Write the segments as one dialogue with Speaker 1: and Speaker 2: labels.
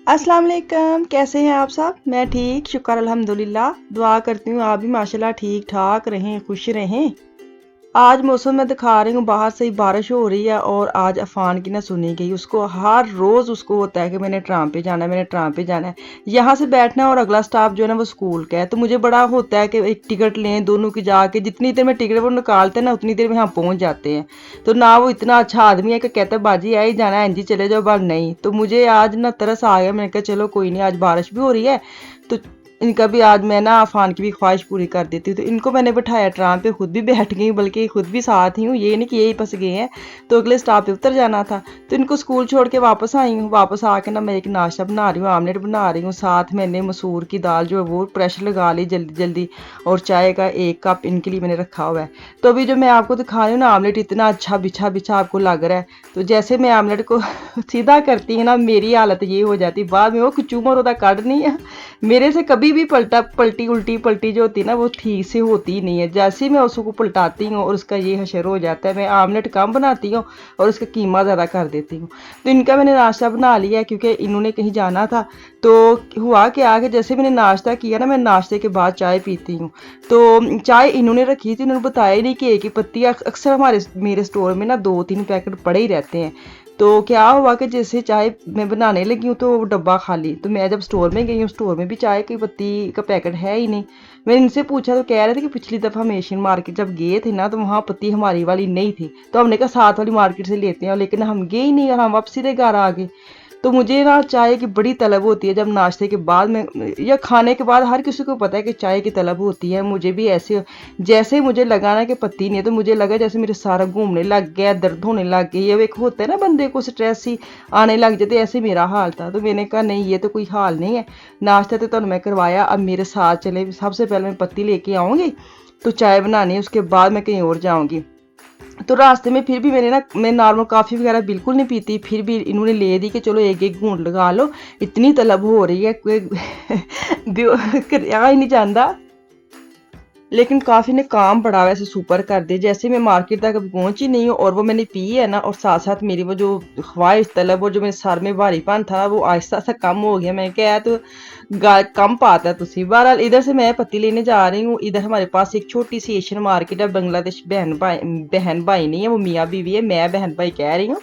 Speaker 1: अस्सलाम वालेकुम, कैसे हैं आप सब? मैं ठीक, शुक्र अल्हम्दुलिल्लाह। दुआ करती हूँ आप भी माशाल्लाह ठीक ठाक रहें, खुश रहें। आज मौसम में दिखा रही हूँ, बाहर से ही बारिश हो रही है और आज अफान की ना सुनी गई। उसको हर रोज़ उसको होता है कि मैंने ट्राम पे जाना है, मैंने ट्राम पे जाना है। यहाँ से बैठना है और अगला स्टॉप जो है ना वो स्कूल का है, तो मुझे बड़ा होता है कि एक टिकट लें दोनों की, जाके जितनी देर में टिकट वो निकालते हैं ना उतनी देर में हम पहुँच जाते हैं। तो ना वो इतना अच्छा आदमी है कि कहता है बाजी आई जाना है जी चले जाओ, बार नहीं। तो मुझे आज ना तरस आ गया, मैंने कहा चलो कोई नहीं, आज बारिश भी हो रही है तो इनका भी आज मैं ना अफान की भी ख्वाहिश पूरी कर देती हूँ। तो इनको मैंने बिठाया ट्राम पे, खुद भी बैठ गई, बल्कि खुद भी साथ ही हूँ, ये नहीं कि यही फंस गए हैं। तो अगले स्टॉप पे उतर जाना था, तो इनको स्कूल छोड़ के वापस आई हूँ। वापस आके ना मैं एक नाश्ता बना रही हूँ, आमलेट बना रही हूँ, साथ मैंने मसूर की दाल जो है वो प्रेशर लगा ली जल्दी जल्दी, और चाय का 1 कप इनके लिए मैंने रखा हुआ है। तो अभी जो मैं आपको दिखा रही हूँ ना, आमलेट इतना अच्छा बिछा बिछा आपको लग रहा है। तो जैसे मैं आमलेट को सीधा करती है ना, मेरी हालत ये हो जाती, बाद में वो कुचूमर होता कट नहीं है मेरे से। कभी भी पलटी उल्टी पलटी जो होती है ना वो ठीक से होती ही नहीं है। जैसे ही मैं उसको पलटाती हूँ और उसका ये हशर हो जाता है, मैं आमलेट कम बनाती हूँ और उसका कीमा ज़्यादा कर देती हूँ। तो इनका मैंने नाश्ता बना लिया है क्योंकि इन्होंने कहीं जाना था। तो हुआ क्या कि जैसे मैंने नाश्ता किया ना, मैं नाश्ते के बाद चाय पीती हूँ। तो चाय इन्होंने रखी थी, इन्होंने बताया नहीं कि एक ही पत्ती, अक्सर हमारे मेरे स्टोर में ना 2-3 पैकेट पड़े ही रहते हैं। तो क्या हुआ कि जैसे चाय मैं बनाने लगी हूँ तो वो डब्बा खाली, तो मैं जब स्टोर में गई हूँ, स्टोर में भी चाय की पत्ती का पैकेट है ही नहीं। मैंने इनसे पूछा तो कह रहे थे कि पिछली दफ़ा हम एशियन मार्केट जब गए थे ना तो वहाँ पत्ती हमारी वाली नहीं थी, तो हमने कहा साथ वाली मार्केट से लेते हैं, लेकिन हम गए ही नहीं और हम अब सीधे घर आ गए। तो मुझे ना चाय की बड़ी तलब होती है जब नाश्ते के बाद में या खाने के बाद, हर किसी को पता है कि चाय की तलब होती है। मुझे भी ऐसे, जैसे मुझे लगा ना कि पत्ती नहीं है तो मुझे लगा जैसे मेरे सारा घूमने लग गया, दर्द होने लग गई, ये एक होता है ना बंदे को स्ट्रेस ही आने लग जाते, ऐसे मेरा हाल था। तो मैंने कहा नहीं ये तो कोई हाल नहीं है, नाश्ता तो मैं करवाया, अब मेरे साथ चले। सबसे पहले मैं पत्ती लेके आऊँगी तो चाय बनानी है, उसके बाद मैं कहीं और जाऊँगी। तो रास्ते में फिर भी मैंने ना, मैं नॉर्मल कॉफ़ी वगैरह बिल्कुल नहीं पीती, फिर भी इन्होंने ले दी कि चलो एक एक घूंट लगा लो, इतनी तलब हो रही है कोई ही नहीं जानता। लेकिन काफ़ी ने काम बड़ा वैसे सुपर कर दिया, जैसे मैं मार्केट तक अभी पहुंची नहीं हूँ और वो मैंने पी है ना, और साथ साथ मेरी वो जो ख्वाहिश तलब और जो मेरे सर में भारीपन था वो आहिस्ता सा कम हो गया। मैंने कहा तो कम पाता है तुसी। बहरहाल इधर से मैं पत्ती लेने जा रही हूँ। इधर हमारे पास एक छोटी सी एशियन मार्केट है, बांग्लादेश बहन भाई नहीं है, वो मियाँ बीवी है, मैं बहन भाई कह रही हूँ।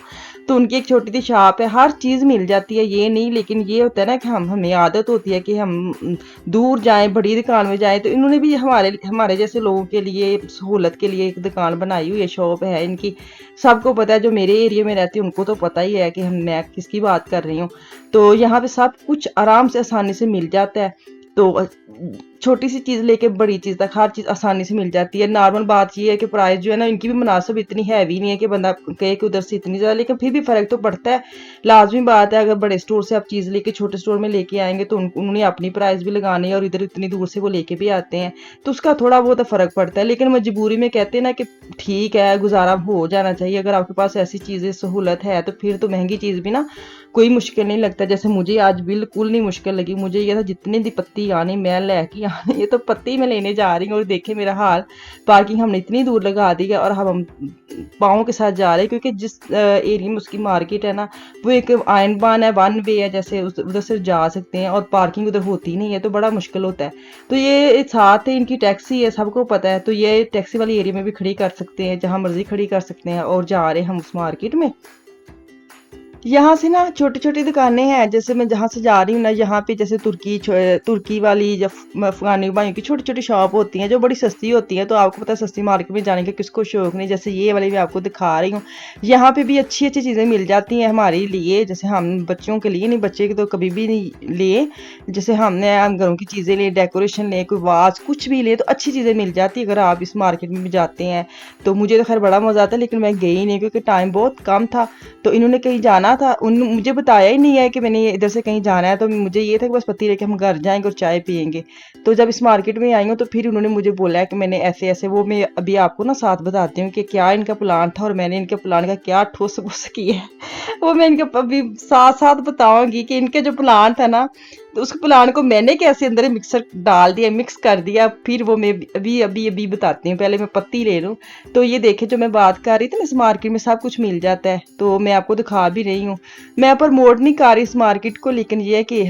Speaker 1: तो उनकी एक छोटी सी शॉप है, हर चीज़ मिल जाती है ये नहीं, लेकिन ये होता है ना कि हमें आदत होती है कि हम दूर जाएं, बड़ी दुकान में जाएं। तो इन्होंने भी हमारे हमारे जैसे लोगों के लिए सहूलत के लिए एक दुकान बनाई हुई है, शॉप है इनकी। सबको पता है, जो मेरे एरिया में रहती है उनको तो पता ही है कि मैं किसकी बात कर रही हूँ। तो यहाँ पे सब कुछ आराम से आसानी से मिल जाता है। तो छोटी सी चीज़ लेके बड़ी चीज़ तक हर चीज़ आसानी से मिल जाती है। नॉर्मल बात ये है कि प्राइस जो है ना इनकी भी मुनासिब इतनी हैवी नहीं है कि बंदा कहे कि उधर से इतनी ज़्यादा, लेकिन फिर भी फ़र्क तो पड़ता है। लाजमी बात है, अगर बड़े स्टोर से आप चीज़ लेके छोटे स्टोर में लेके आएंगे तो उन्होंने अपनी प्राइस भी लगानी है, और इधर इतनी दूर से वो लेके भी आते हैं तो उसका थोड़ा बहुत फ़र्क पड़ता है। लेकिन मजबूरी में कहते हैं ना कि ठीक है, गुजारा हो जाना चाहिए। अगर आपके पास ऐसी चीज़ें सहूलत है तो फिर तो महंगी चीज़ भी ना कोई मुश्किल नहीं लगता। जैसे मुझे आज बिल्कुल नहीं मुश्किल लगी, मुझे ये था जितने दी पत्ती आनी मैं लेके आनी, ये तो पत्ती मैं लेने जा रही हूँ और देखे मेरा हाल। पार्किंग हमने इतनी दूर लगा दी है और हम पाँव के साथ जा रहे हैं, क्योंकि जिस एरिया में उसकी मार्केट है ना वो एक आयन बान है, वन वे है, जैसे उधर से जा सकते हैं और पार्किंग उधर होती नहीं है तो बड़ा मुश्किल होता है। तो ये साथ है, इनकी टैक्सी है, सबको पता है, तो ये टैक्सी वाली एरिया में भी खड़ी कर सकते हैं, जहाँ मर्जी खड़ी कर सकते हैं। और जा रहे हैं हम उस मार्केट में। यहाँ से ना छोटी छोटी दुकानें हैं, जैसे मैं जहाँ से जा रही हूँ ना, यहाँ पे जैसे तुर्की वाली या अफगानी भाइयों की छोटी छोटी शॉप होती हैं जो बड़ी सस्ती होती हैं। तो आपको पता है सस्ती मार्केट में जाने का किसको शौक नहीं, जैसे ये वाली मैं आपको दिखा रही हूँ। यहाँ पे भी अच्छी अच्छी चीज़ें मिल जाती हैं हमारे लिए, जैसे हम बच्चों के लिए नहीं, बच्चे के तो कभी भी नहीं लिए, जैसे हमने हम घरों की चीज़ें ले, डेकोरेशन ले, कोई वाच कुछ भी ले, तो अच्छी चीज़ें मिल जाती है अगर आप इस मार्केट में भी जाते हैं। तो मुझे तो खैर बड़ा मज़ा आता है, लेकिन मैं गई नहीं क्योंकि टाइम बहुत कम था। तो इन्होंने कहीं जाना था, उन मुझे बताया ही नहीं है कि मैंने इधर से कहीं जाना है, तो मुझे ये था कि बस पत्ती लेके हम घर जाएंगे और चाय पियेंगे। तो जब इस मार्केट में आई हूँ तो फिर उन्होंने मुझे बोला है कि मैंने ऐसे ऐसे, वो मैं अभी आपको ना साथ बताती हूँ कि क्या इनका प्लान था और मैंने इनके प्लान का क्या ठुस फुस किया है वो मैं इनके अभी साथ साथ बताऊंगी कि इनके जो प्लान था ना तो उस प्लान को मैंने कैसे अंदर मिक्सर डाल दिया, मिक्स कर दिया, फिर वो मैं अभी अभी अभी बताती हूँ। पहले मैं पत्ती ले लूँ। तो ये देखे जो मैं बात कर रही थी ना, इस मार्केट में सब कुछ मिल जाता है, तो मैं आपको दिखा भी रही हूँ। मैं प्रमोट नहीं कर रही इस मार्केट को, लेकिन ये है कि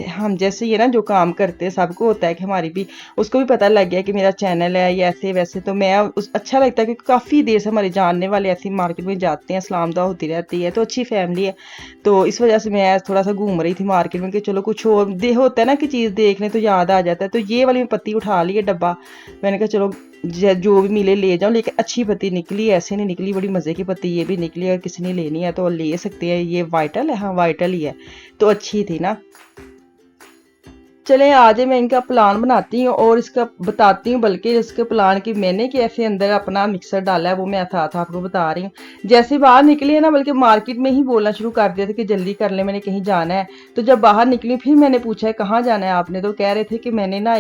Speaker 1: हम जैसे ये ना जो काम करते हैं सबको होता है कि हमारी भी, उसको भी पता लग गया कि मेरा चैनल है ये ऐसे वैसे, तो मैं उस अच्छा लगता है क्योंकि काफ़ी देर से हमारे जानने वाले ऐसी मार्केट में जाते हैं, सलाम दुआ होती रहती है, तो अच्छी फैमिली है। तो इस वजह से मैं थोड़ा सा घूम रही थी मार्केट में कि चलो कुछ और दे होता है ना कि चीज़ देखने तो याद आ जाता है। तो ये वाली पत्ती उठा ली है डब्बा, मैंने कहा चलो जो भी मिले ले जाओ, लेकिन अच्छी पत्ती निकली, ऐसे नहीं निकली, बड़ी मज़े की पत्ती ये भी निकली। अगर किसी ने लेनी है तो ले सकते हैं। ये वाइटल है, हाँ वाइटल ही है, तो अच्छी थी ना। चले आज मैं इनका प्लान बनाती हूँ और इसका बताती हूँ, बल्कि इसके प्लान की मैंने कैसे अंदर अपना मिक्सर डाला है वो मैं था आपको बता रही हूँ। जैसे बाहर निकली है ना, बल्कि मार्केट में ही बोलना शुरू कर दिया था कि जल्दी कर ले, मैंने कहीं जाना है। तो जब बाहर निकली फिर मैंने पूछा है कहाँ जाना है आपने, तो कह रहे थे कि मैंने ना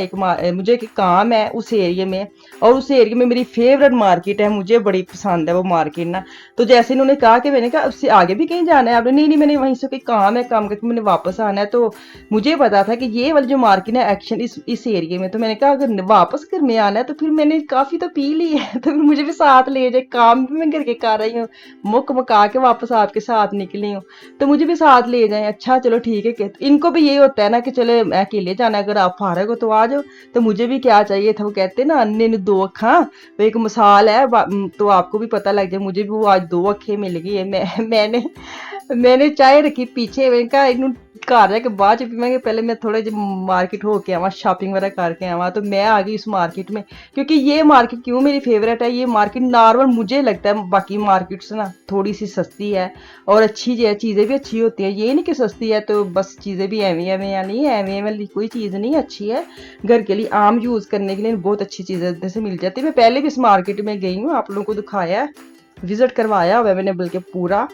Speaker 1: मुझे एक काम है उस एरिया में, और उस एरिया में मेरी फेवरेट मार्केट है, मुझे बड़ी पसंद है वो मार्केट ना। तो जैसे इन्होंने कहा कि मैंने कहा उससे आगे भी कहीं जाना है आपने, नहीं नहीं मैंने वहीं से कोई काम है, काम करके मैंने वापस आना है। तो मुझे पता था कि ये वाली जो मार्केट है एक्शन इस एरिया में, तो मैंने कहा अगर वापस घर में आना है तो फिर मैंने काफी तो पी ली है तो फिर मुझे भी साथ ले जाए, काम भी मैं करके कर रही हूँ, मुक मका के वापस आपके साथ निकली हूँ, तो मुझे भी साथ ले जाए। अच्छा चलो ठीक है, इनको भी यही होता है ना कि चले अकेले जाना, अगर आप फारग हो तो आ जाओ। तो मुझे भी क्या चाहिए था, वो कहते ना अन्ने ने दो अखा, तो एक मिसाल है, तो आपको भी पता लग जाए, मुझे भी वो आज दो अखे मिल गई है। मैंने मैंने चाय रखी पीछे, मैंने कहा इन घर है कि बाद च पीवेंगे, पहले मैं थोड़े जे मार्केट होके आवा, शॉपिंग वगैरह करके आवा। तो मैं आ गई इस मार्केट में, क्योंकि ये मार्केट क्यों मेरी फेवरेट है, ये मार्केट नॉर्मल मुझे लगता है, बाकी मार्केट से ना थोड़ी सी सस्ती है और अच्छी है, चीज़ें भी अच्छी होती हैं। ये नहीं कि सस्ती है तो बस चीज़ें भी एवं एवं या नहीं, एवं एवं कोई चीज़ नहीं, अच्छी है, घर के लिए आम यूज़ करने के लिए बहुत अच्छी चीज़ें जैसे मिल जाती है। मैं पहले भी इस मार्केट में गई हूँ, आप लोगों को दिखाया है, विजिट करवाया हुआ है मैंने, बल्कि पूरा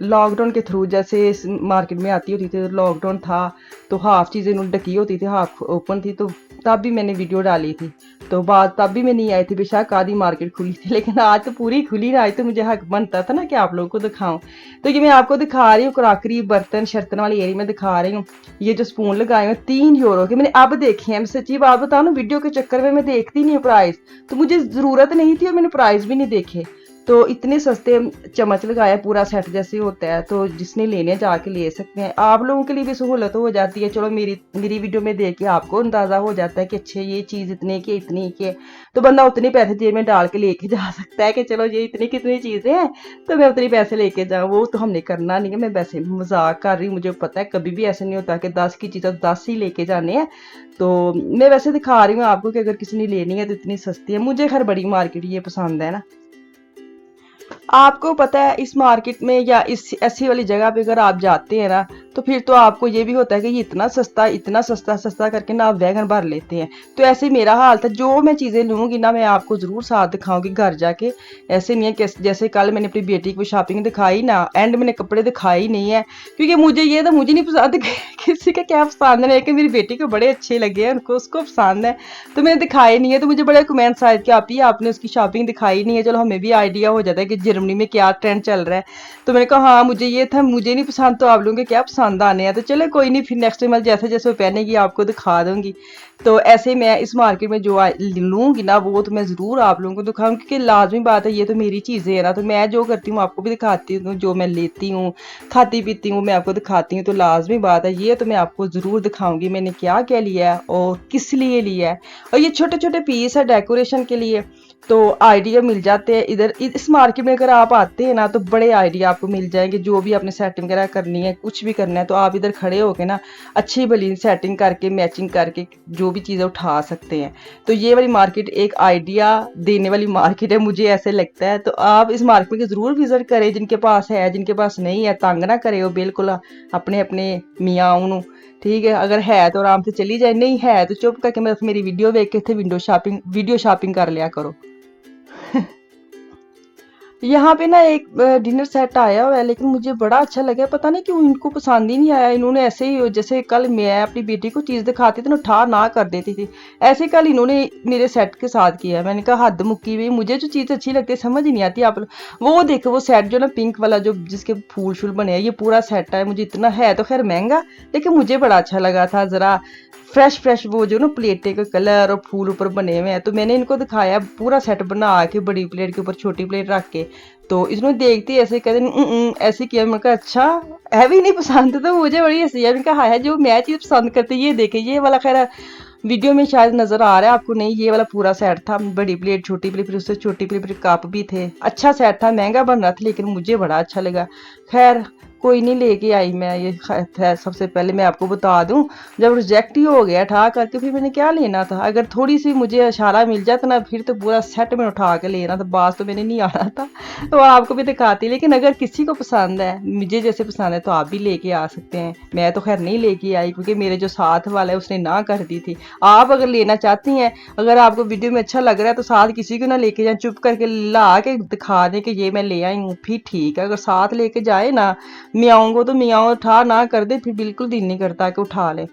Speaker 1: लॉकडाउन के थ्रू जैसे इस मार्केट में आती होती थी, लॉकडाउन था तो हाफ चीज़ें उन्होंने ढकी होती थी, हाफ ओपन थी, तो तब भी मैंने वीडियो डाली थी। तो बात तब भी मैं नहीं आई थी, बेशक आधी मार्केट खुली थी, लेकिन आज तो पूरी खुली ना, आज तो मुझे हक बनता था ना कि आप लोगों को दिखाऊं। तो ये मैं आपको दिखा रही हूँ क्रॉकरी बर्तन शर्तन वाली एरिया में दिखा रही हूँ। ये जो स्पून लगाए हुए 3 यूरो के, मैंने अब देखे हैं। मैं सच्ची बात बताऊँ ना, वीडियो के चक्कर में मैं देखती नहीं हूँ प्राइस, तो मुझे ज़रूरत नहीं थी और मैंने प्राइस भी नहीं देखे, तो इतने सस्ते चम्मच लगाया, पूरा सेट जैसे होता है, तो जिसने लेने जाके ले सकते हैं। आप लोगों के लिए भी सहूलत हो जाती है, चलो मेरी वीडियो में देख के आपको अंदाज़ा हो जाता है कि अच्छे ये चीज़ इतने की इतनी की, तो बंदा उतने पैसे जेब में डाल के लेके जा सकता है कि चलो ये इतनी कितनी चीज़ें हैं तो मैं उतने पैसे लेके जाऊँ। वो तो हमने करना नहीं है, मैं वैसे मजाक कर रही हूँ, मुझे पता है कभी भी ऐसा नहीं होता कि 10 की चीज़ 10 ही लेके जाने हैं। तो मैं वैसे दिखा रही हूँ आपको कि अगर किसी ने लेनी है तो इतनी सस्ती है। मुझे खैर बड़ी मार्केट ये पसंद है ना। आपको पता है इस मार्केट में या इस ऐसी वाली जगह पे अगर आप जाते हैं ना, तो फिर तो आपको ये भी होता है कि ये इतना सस्ता सस्ता करके ना आप वैगन भर लेते हैं। तो ऐसे ही मेरा हाल था, जो मैं चीज़ें लूँगी ना मैं आपको ज़रूर साथ दिखाऊंगी घर जाके। ऐसे नहीं है कि जैसे कल मैंने अपनी बेटी को शॉपिंग दिखाई ना, एंड मैंने कपड़े दिखाई नहीं है, क्योंकि मुझे ये था, मुझे नहीं पसंद किसी का क्या पसंद है, लेकिन मेरी बेटी को बड़े अच्छे लगे हैं, उनको उसको पसंद है, तो मैंने दिखाए नहीं है। तो मुझे बड़े कमेंट्स आए कि आप ही आपने उसकी शॉपिंग दिखाई नहीं है, चलो हमें भी आइडिया हो जाता है कि जर्मनी में क्या ट्रेंड चल रहा है। तो मैंने कहा हाँ मुझे ये था, मुझे नहीं पसंद, तो आप लोगों के क्या पसंद आने हैं, तो चलो कोई नहीं, फिर नेक्स्ट टाइम जैसे जैसे वो पहनेगी आपको दिखा दूंगी। तो ऐसे मैं इस मार्केट में जो लूँगी ना वो तो मैं ज़रूर आप लोगों को दिखाऊंगी, क्योंकि लाजमी बात है, ये तो मेरी चीज़ें है ना, तो मैं जो करती हूँ आपको भी दिखाती हूँ, जो मैं लेती हूँ खाती पीती हूँ मैं आपको दिखाती हूँ, तो लाजमी बात है ये तो मैं आपको ज़रूर दिखाऊंगी मैंने क्या क्या लिया है और किस लिए लिया है। और ये छोटे छोटे पीस है डेकोरेशन के लिए, तो आइडिया मिल जाते हैं इधर इस मार्केट में। अगर आप आते हैं ना तो बड़े आइडिया आपको मिल जाएंगे, जो भी आपने सेटिंग वगैरह करनी है, कुछ भी करना है, तो आप इधर खड़े होके ना अच्छी भली सेटिंग करके मैचिंग करके जो भी चीज़ें उठा सकते हैं। तो ये वाली मार्केट एक आइडिया देने वाली मार्केट है, मुझे ऐसे लगता है। तो आप इस मार्केट को ज़रूर विजिट करें, जिनके पास है, जिनके पास नहीं है तंग ना करे वो, बिल्कुल अपने अपने मियाँ उन्हों, ठीक है। अगर है तो आराम से चली जाए, नहीं है तो चुप करके बस मेरी वीडियो देख के थे वीडियो शॉपिंग कर लिया करो। यहाँ पे ना एक डिनर सेट आया हुआ है, लेकिन मुझे बड़ा अच्छा लगा, पता नहीं क्यों इनको पसंद ही नहीं आया। इन्होंने ऐसे ही, जैसे कल मैं अपनी बेटी को चीज़ दिखाती थी ना, उठा ना कर देती थी, ऐसे कल इन्होंने मेरे सेट के साथ किया। मैंने कहा हद मुक्की हुई, मुझे जो चीज़ अच्छी लगती है समझ ही नहीं आती आप लोग। वो देखो वो सेट जो ना पिंक वाला, जो जिसके फूल शूल बने हैं, ये पूरा सेट है। मुझे इतना है तो खैर महंगा, लेकिन मुझे बड़ा अच्छा लगा था। ज़रा फ्रेश फ्रेश वो जो ना प्लेटें का कलर और फूल ऊपर बने हुए हैं, तो मैंने इनको दिखाया पूरा सेट बना के, बड़ी प्लेट के ऊपर छोटी प्लेट रख के। तो इसने देखती ऐसे कहते ऐसे किया। मैंने कहा अच्छा, है भी नहीं पसंद, तो मुझे बड़ी हंसी है। मैंने कहा है जो मैं चीज़ पसंद करती ये देखे, ये वाला खैर वीडियो में शायद नजर आ रहा है आपको, नहीं ये वाला पूरा सेट था, बड़ी प्लेट छोटी प्लेट, फिर उससे छोटी प्लेट, फिर कप भी थे। अच्छा सेट था, महंगा बन रहा था, लेकिन मुझे बड़ा अच्छा लगा। खैर कोई नहीं, लेके आई मैं ये। खैर सबसे पहले मैं आपको बता दूं, जब रिजेक्ट ही हो गया ठा करके, फिर मैंने क्या लेना था। अगर थोड़ी सी मुझे इशारा मिल जाता ना, फिर तो पूरा सेट में उठा के लेना था। बाज तो मैंने नहीं आना था, तो आपको भी दिखाती। लेकिन अगर किसी को पसंद है, मुझे जैसे पसंद है, तो आप भी लेके आ सकते हैं। मैं तो खैर नहीं लेके आई, क्योंकि मेरे जो साथ वाला है उसने ना कर दी थी। आप अगर लेना चाहती हैं, अगर आपको वीडियो में अच्छा लग रहा है, तो साथ किसी को ना लेके जाए, चुप करके ला के दिखा दें कि ये मैं ले आई हूँ, फिर ठीक है। अगर साथ लेके जाए ना, मियाओं को, तो मियाओं उठा ना कर दे, फिर बिल्कुल दिल नहीं करता कि उठा ले।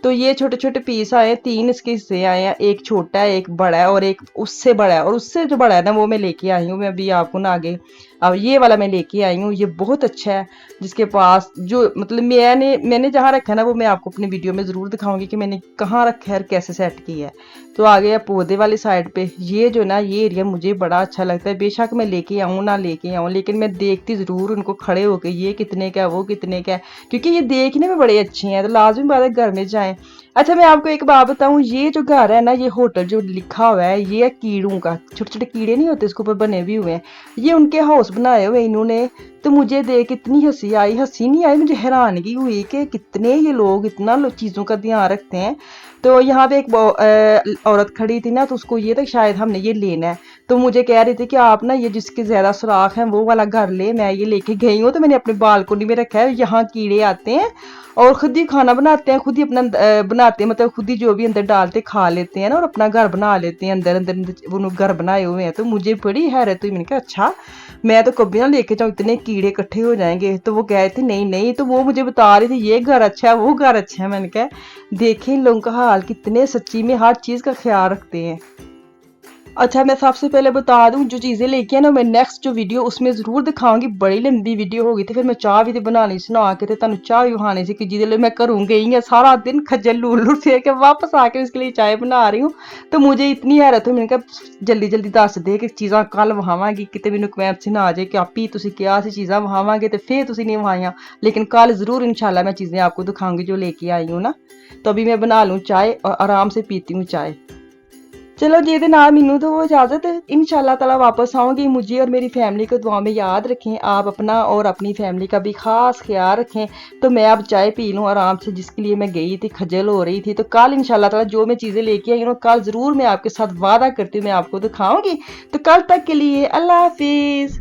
Speaker 1: तो ये छोटे छोटे पीस आए, 3 इसके हिस्से आए हैं, एक छोटा है, एक बड़ा है, और एक उससे बड़ा है। और उससे जो बड़ा है ना, वो मैं लेके आई हूँ, मैं अभी आपको ना आगे। अब ये वाला मैं लेके आई हूँ, ये बहुत अच्छा है। जिसके पास जो मतलब मैंने जहाँ रखा है ना, वो मैं आपको अपनी वीडियो में ज़रूर दिखाऊंगी कि मैंने कहाँ रखा है और कैसे सेट किया है। तो आ गया पौधे वाली साइड पे। ये जो ना, ये एरिया मुझे बड़ा अच्छा लगता है। बेशक मैं लेके आऊँ ना लेके आऊँ, लेकिन मैं देखती ज़रूर उनको खड़े होके, ये कितने का है, वो कितने का है, क्योंकि ये देखने में बड़े अच्छे हैं। तो लाजमी बात है घर में जाएं। अच्छा मैं आपको एक बात बताऊं, ये जो घर है ना, ये होटल जो लिखा हुआ है, ये है कीड़ों का। छोटे छोटे कीड़े नहीं होते, इसके ऊपर बने भी हुए हैं। ये उनके हाउस बनाए हुए इन्होंने। तो मुझे देख इतनी हंसी आई, हंसी नहीं आई, मुझे हैरानगी हुई कि कितने ये लोग इतना चीज़ों का ध्यान रखते हैं। तो यहाँ पे एक औरत खड़ी थी ना, तो उसको ये था शायद हमने ये लेना है। तो मुझे कह रही थी कि आप ना ये जिसके ज्यादा सुराख हैं वो वाला घर ले। मैं ये लेके गई हूँ, तो मैंने अपने बालकोनी में रखा है। यहाँ कीड़े आते हैं और खुद ही खाना बनाते हैं, खुद ही अपना बनाते हैं, मतलब खुद ही जो भी अंदर डालते खा लेते हैं ना, और अपना घर बना लेते हैं। अंदर अंदर वो घर बनाए हुए हैं। तो मुझे बड़ी हैरत हुई, मैंने कहा अच्छा, मैं तो कभी ना लेके जाऊँ, इतने कीड़े इकट्ठे हो जाएंगे। तो वो कह रहे थे नहीं नहीं, तो वो मुझे बता रही थी ये घर अच्छा है, वो घर अच्छा है। मैंने कहा देखें इन लोगों का हाल, कितने सच्ची में हर चीज़ का ख्याल रखते हैं। अच्छा मैं सबसे पहले बता दूं, जो चीज़ें लेके ना, मैं नेक्स्ट जो वीडियो उसमें ज़रूर दिखाऊंगी। बड़ी लंबी वीडियो होगी, तो फिर मैं चाह भी तो बनानी सुना के, तो तुम चाह भी बहाने से कि जिसले मैं करूँ गई है सारा दिन खज्जल लूल फिर के वापस आके उसके लिए चाय बना रही हूँ। तो मुझे इतनी हैरत हुई, मैंने कहा जल्दी जल्दी दस दे कि चीज़ां कल वहावांगी, कितने मैनू कमेंट से ना आ जाए कि आपी तुम क्या सी चीज़ां वहावांगे, तो फिर तुम नहीं वहाइया। लेकिन कल ज़रूर इंशाल्लाह मैं चीज़ें आपको दिखाऊंगी जो लेके आई हूँ ना। तो अभी मैं बना लूँ चाय और आराम से पीती हूँ चाय। चलो जी दे नाल मैनू तो इजाजत है। इंशाल्लाह ताला वापस आऊंगी। मुझे और मेरी फैमिली को दुआ में याद रखें। आप अपना और अपनी फैमिली का भी खास ख्याल रखें। तो मैं अब चाय पी लूँ आराम से, जिसके लिए मैं गई थी, खजल हो रही थी। तो कल इंशाल्लाह ताला जो मैं चीज़ें लेके आई हूँ, कल ज़रूर मैं आपके साथ वादा करती हूँ, मैं आपको दिखाऊंगी। तो कल तक के लिए अल्लाह हाफिज़।